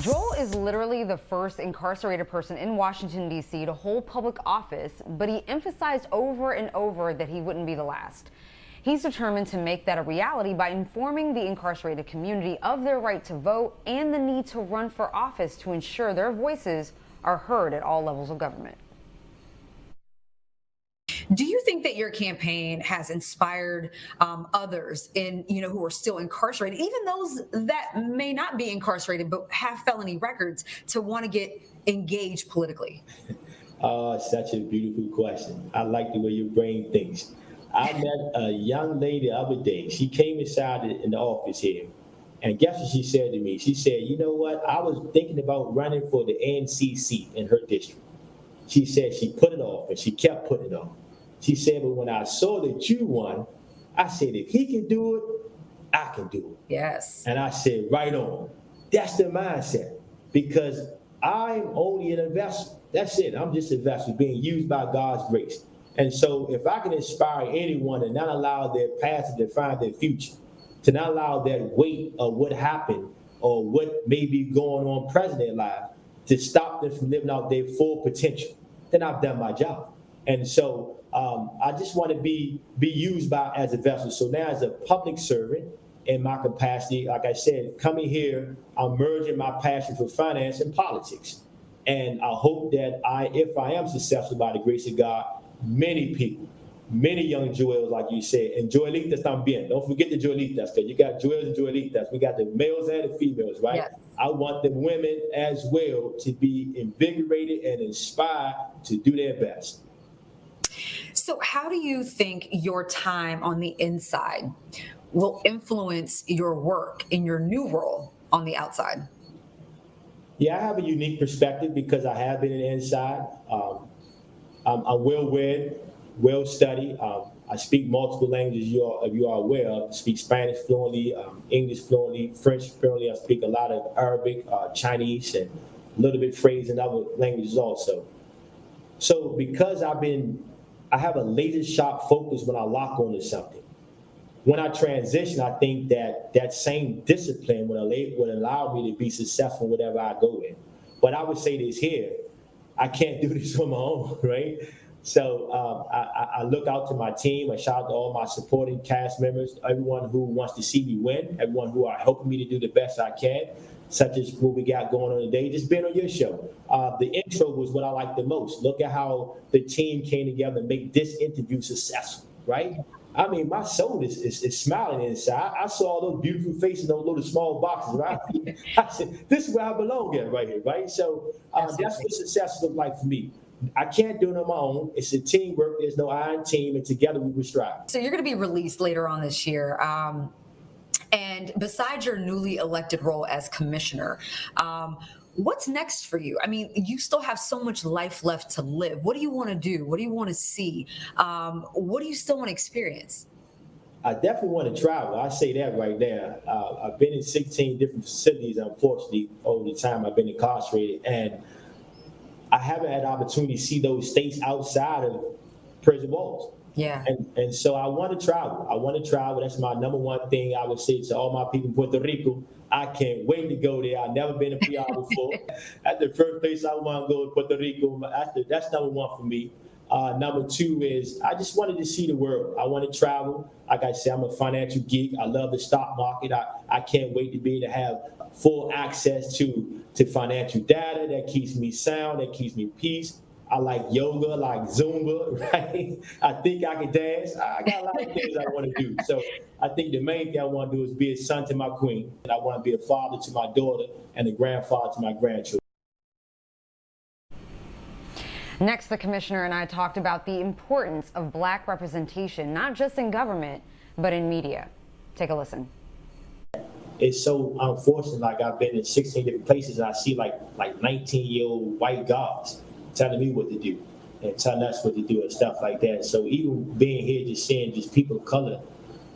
Joel is literally the first incarcerated person in Washington, D.C. to hold public office, but he emphasized over and over that he wouldn't be the last. He's determined to make that a reality by informing the incarcerated community of their right to vote and the need to run for office to ensure their voices are heard at all levels of government. Do you think that your campaign has inspired others who are still incarcerated, even those that may not be incarcerated but have felony records, to want to get engaged politically? Such a beautiful question. I like the way your brain thinks. I met a young lady the other day. She came inside in the office here, and guess what she said to me? She said, "You know what? I was thinking about running for the NCC in her district." She said she put it off, and she kept putting it off. She said, "But when I saw that you won, I said, if he can do it, I can do it." Yes. And I said, right on. That's the mindset, because I'm only an vessel. That's it. I'm just a vessel being used by God's grace. And so if I can inspire anyone and not allow their past to define their future, to not allow that weight of what happened or what may be going on present in their life to stop them from living out their full potential, then I've done my job. And so I just want to be used by as a vessel. So now as a public servant in my capacity, like I said, coming here, I'm merging my passion for finance and politics. And I hope that if I am successful by the grace of God, many people, many young Joels, like you said, and Joelitas también. Don't forget the Joelitas, because you got Joels and Joelitas. We got the males and the females, right? Yes. I want the women as well to be invigorated and inspired to do their best. So how do you think your time on the inside will influence your work in your new role on the outside? Yeah, I have a unique perspective because I have been in the inside. I'm well-read, well-studied. I speak multiple languages, if you are aware of. I speak Spanish fluently, English fluently, French fluently. I speak a lot of Arabic, Chinese, and a little bit phrase in other languages also. So because I have a laser sharp focus when I lock onto something. When I transition, I think that same discipline would allow me to be successful whatever I go in. But I would say this here, I can't do this on my own, right? So I look out to my team. I shout out to all my supporting cast members, everyone who wants to see me win, everyone who are helping me to do the best I can, such as what we got going on today, just being on your show. The intro was what I liked the most. Look at how the team came together and make this interview successful, right? I mean, my soul is smiling inside. I saw all those beautiful faces in those little small boxes, right? I said, this is where I belong at right here, right? So that's what success looks like for me. I can't do it on my own. It's a teamwork. There's no I in team, and together we will strive. So you're going to be released later on this year. And besides your newly elected role as commissioner, what's next for you? I mean, you still have so much life left to live. What do you want to do? What do you want to see? What do you still want to experience? I definitely want to travel. I say that right there. I've been in 16 different facilities, unfortunately, over the time I've been incarcerated. And I haven't had the opportunity to see those states outside of prison walls. Yeah. And so I want to travel. I want to travel. That's my number one thing I would say to all my people in Puerto Rico. I can't wait to go there. I've never been to PR before. That's the first place I want to go to, Puerto Rico. That's number one for me. Number two is I just wanted to see the world. I want to travel. Like I said, I'm a financial geek. I love the stock market. I can't wait to be able to have full access to financial data that keeps me sound, that keeps me peace. I like yoga, I like Zumba, right? I think I can dance. I got a lot of things I want to do. So I think the main thing I want to do is be a son to my queen. And I want to be a father to my daughter and a grandfather to my grandchildren. Next, the commissioner and I talked about the importance of Black representation, not just in government, but in media. Take a listen. It's so unfortunate. Like I've been in 16 different places and I see like 19-year-old white guards telling me what to do and telling us what to do and stuff like that. So even being here, just seeing just people of color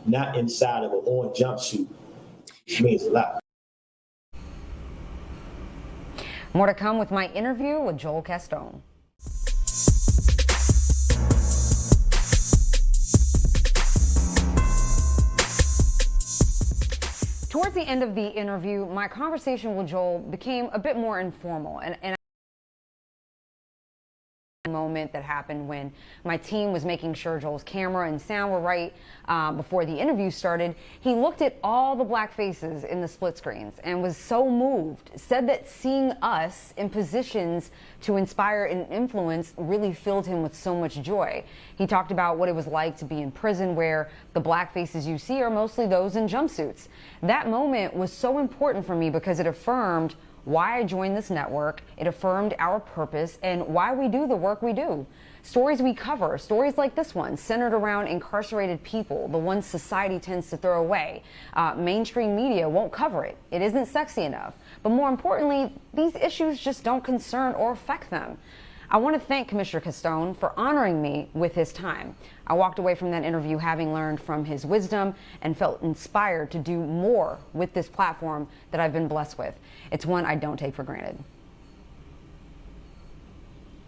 not inside of an orange jumpsuit means a lot. More to come with my interview with Joel Castón. Towards the end of the interview, my conversation with Joel became a bit more informal, and moment that happened when my team was making sure Joel's camera and sound were right before the interview started. He looked at all the black faces in the split screens and was so moved, said that seeing us in positions to inspire and influence really filled him with so much joy. He talked about what it was like to be in prison, where the black faces you see are mostly those in jumpsuits. That moment was so important for me because it affirmed why I joined this network. It affirmed our purpose and why we do the work we do. Stories we cover, stories like this one, centered around incarcerated people, the ones society tends to throw away. Mainstream media won't cover it. It isn't sexy enough. But more importantly, these issues just don't concern or affect them. I want to thank Commissioner Castón for honoring me with his time. I walked away from that interview having learned from his wisdom and felt inspired to do more with this platform that I've been blessed with. It's one I don't take for granted.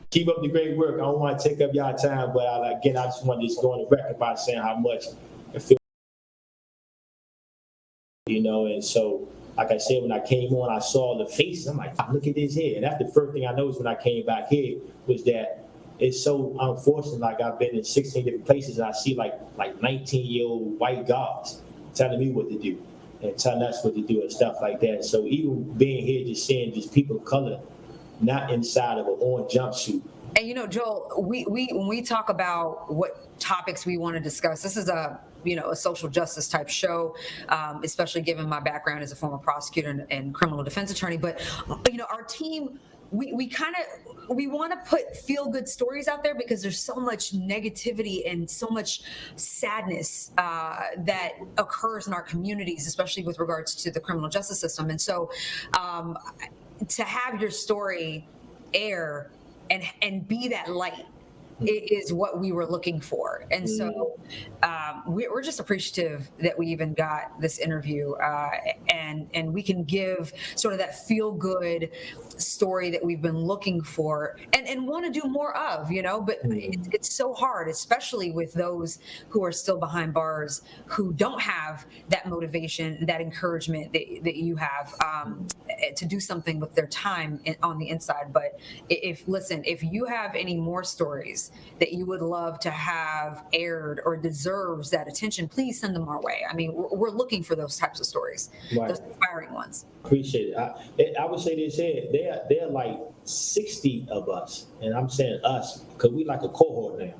Keep up the great work. I don't want to take up y'all time, but I just want to go on the record by saying how much I feel, and so, like I said, when I came on, I saw the faces. I'm like, look at this here. And that's the first thing I noticed when I came back here was that it's so unfortunate. Like, I've been in 16 different places and I see like 19-year-old white guards telling me what to do and telling us what to do and stuff like that. So even being here, just seeing just people of color not inside of an orange jumpsuit. And Joel, we when we talk about what topics we want to discuss, this is a social justice type show, especially given my background as a former prosecutor and criminal defense attorney. But our team, we want to put feel good stories out there because there's so much negativity and so much sadness that occurs in our communities, especially with regards to the criminal justice system. And so to have your story air and be that light is what we were looking for. And so we're just appreciative that we even got this interview and we can give sort of that feel good story that we've been looking for and want to do more of, but it's so hard, especially with those who are still behind bars, who don't have that motivation, that encouragement that you have to do something with their time on the inside. But if you have any more stories that you would love to have aired or deserves that attention, please send them our way. I mean, we're looking for those types of stories, right. Those inspiring ones. Appreciate it. I would say this here, they're like 60 of us, and I'm saying us because we like a cohort now.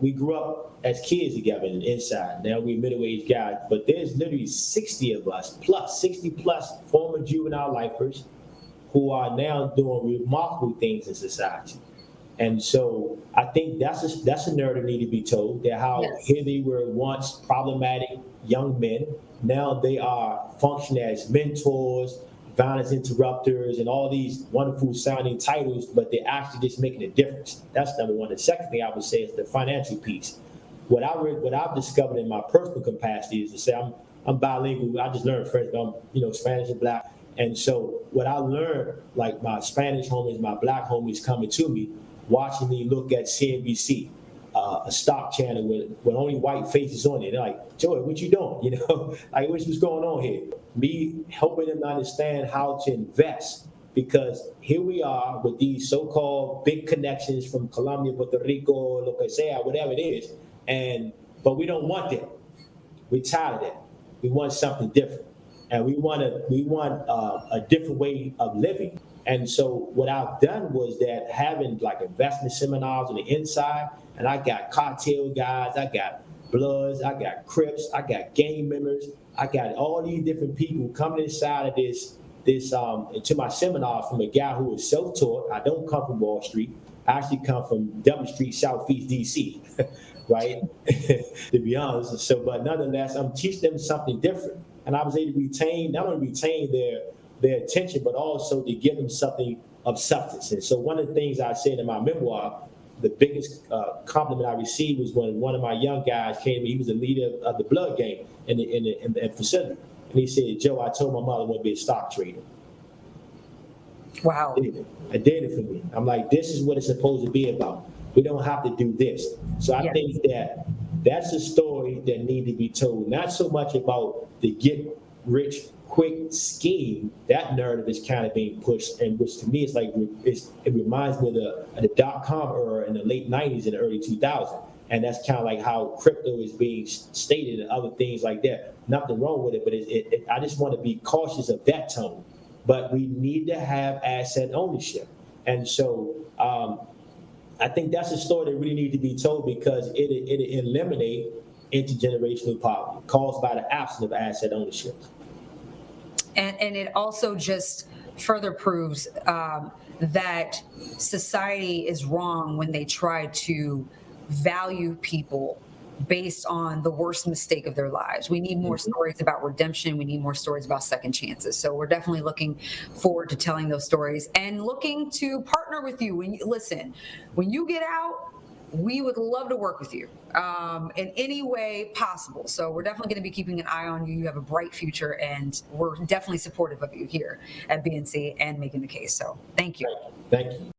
We grew up as kids together inside. Now we're middle-aged guys, but there's literally 60 of us, 60 plus former juvenile lifers who are now doing remarkable things in society. And so I think that's a narrative need to be told, that how here they were once problematic young men. Now they are functioning as mentors, violence interrupters, and all these wonderful sounding titles, but they're actually just making a difference. That's number one. The second thing I would say is the financial piece. What I've discovered in my personal capacity is to say I'm bilingual. I just learned French, but I'm Spanish and Black. And so what I learned, like my Spanish homies, my Black homies coming to me, watching me look at CNBC, a stock channel with only white faces on it. They're like, Joey, what you doing? Like what's going on here? Me helping them understand how to invest, because here we are with these so-called big connections from Colombia, Puerto Rico, lo que sea, whatever it is, but we don't want that. We're tired of that. We want something different, and we want a different way of living. And so what I've done was that having like investment seminars on the inside, and I got cartel guys, I got Bloods, I got Crips, I got gang members, I got all these different people coming inside of this into my seminar from a guy who was self-taught. I don't come from Wall Street. I actually come from Double Street, Southeast DC, right? To be honest. So, but nonetheless, I'm teaching them something different, and I was able to not only retain their attention, but also to give them something of substance. And so one of the things I said in my memoir, the biggest compliment I received was when one of my young guys came to me. He was the leader of the blood gang in the facility. And he said, Joe, I told my mother I want to be a stock trader. Wow. I did it for me. I'm like, this is what it's supposed to be about. We don't have to do this. So I think that's a story that needs to be told, not so much about to get rich, quick scheme, that narrative is kind of being pushed, and which to me is like it reminds me of the dot-com era in the late '90s and the early 2000s, and that's kind of like how crypto is being stated and other things like that. Nothing wrong with it, but I just want to be cautious of that tone. But we need to have asset ownership, and so I think that's a story that really needs to be told because it eliminate intergenerational poverty caused by the absence of asset ownership. And it also just further proves that society is wrong when they try to value people based on the worst mistake of their lives. We need more stories about redemption. We need more stories about second chances. So we're definitely looking forward to telling those stories and looking to partner with you. Listen, when you get out, we would love to work with you in any way possible. So we're definitely going to be keeping an eye on you. You have a bright future, and we're definitely supportive of you here at BNC and making the case. So thank you. Thank you.